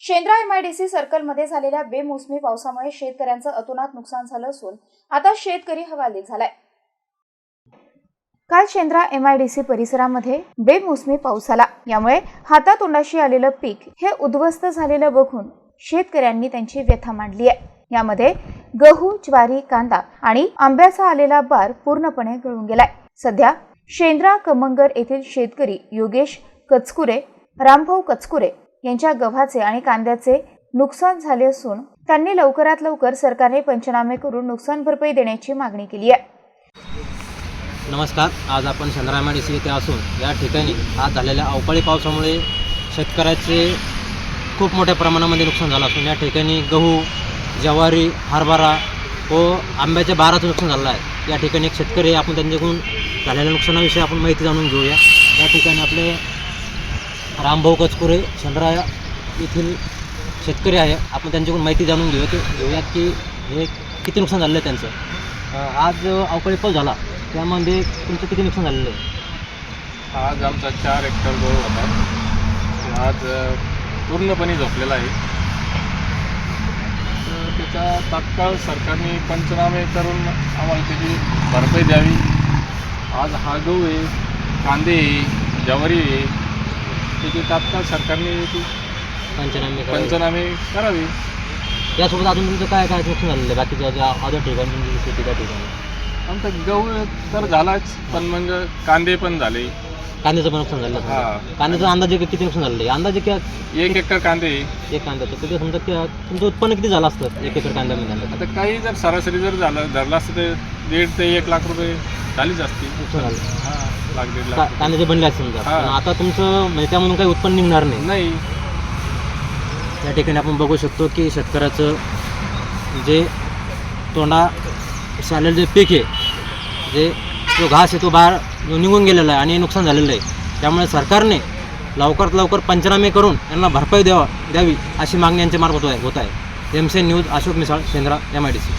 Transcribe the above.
Shendra MIDC सर्कलमध्ये झालेल्या बेमोसमी पावसामुळे शेतकऱ्यांचं अतोनात नुकसान झालं असून आता शेतकरी हवालदिल झालाय। काल शेंद्रा एमआयडीसी परिसरामध्ये बेमोसमी पाऊस आला, यामुळे हातातोंडाशी आलेलं पीक हे उद्ध्वस्त झालेलं बघून शेतकऱ्यांनी त्यांची व्यथा मांडली आहे। यामध्ये गहू, ज्वारी, कांदा आणि आंब्याचा आलेला बार पूर्णपणे गळून गेलाय। सध्या शेंद्रा कमंगर येथील शेतकरी योगेश कचकुरे, रामभाऊ कचकुरे यांच्या गव्हाचे आणि कांद्याचे नुकसान झाले असून त्यांनी लवकरात लवकर सरकारने पंचनामे करून नुकसान भरपाई देण्याची मागणी केली आहे। नमस्कार, आज आपण शेंद्रा एमआयडीसी येथे असून या ठिकाणी आज झालेल्या अवकाळी पावसामुळे शेतकऱ्याचे खूप मोठ्या प्रमाणामध्ये नुकसान झालं असून या ठिकाणी गहू, ज्वारी, हरभरा व आंब्याच्या बाराचं नुकसान झालं आहे। या ठिकाणी एक शेतकरी आहे, आपण त्यांच्याकडून झालेल्या नुकसानाविषयी आपण माहिती जाणून घेऊया। या ठिकाणी आपले रामभाऊ कचकुरे शेंद्रा येथील शेतकरी आहे, आपण त्यांच्याकडून माहिती जाणून घेऊयात की हे किती नुकसान झालं आहे त्यांचं। आज अवकाळी पाऊस झाला, त्यामध्ये तुमचं किती नुकसान झालेलं आहे? आज आमचा 4 हेक्टर गहू होता, आज पूर्णपणे झोपलेला आहे। तर त्याचा तात्काळ सरकारने पंचनामे करून आम्हाला त्याची भरपाई द्यावी। आज हा गहू आहे, कांदे आहे, ज्वारी आहे, त्याची तात्काळ सरकारने ती पंचनामे करावे। यासोबत अजून तुमचं काय काय नुकसान झालेलं आहे बाकीच्या ज्या अदर ठिकाणी तुमची शेती त्या ठिकाणी? आमचा गहू तर झालाच, पण मग कांदे पण झाले, कांद्याचं पण नुकसान झालं? हां। कांद्याचं अंदाजे किती नुकसान झालेलं आहे? अंदाजे क्या 1 हेक्टर कांदे आहे। एक कांद्याचं किती समजा तुमचं उत्पन्न किती झालं असतं 1 एकर कांद्यामध्ये झालं? आता काही जर सरासरी जर झालं धरलं असतं तर 1.5 ते 1 लाख रुपये झालीच असती। नुकसान झालं? हां, 1.5 लाख कांद्याचे बनले असते समजा, हां। पण आता तुमचं म्हणजे त्यामधून काही उत्पन्न निघणार नाही। या ठिकाणी आपण बघू शकतो की शेतकऱ्याचं जे तोंडा शालेलं जे पीक आहे, जे जो घास आहे तो बाहेर निघून गेलेला आहे आणि नुकसान झालेलं आहे। त्यामुळे सरकारने लवकरात लवकर पंचनामे करून यांना भरपाई द्यावी अशी मागणी यांच्या मार्फत होत आहे। MCN news, Ashok Misal, Shendra MIDC.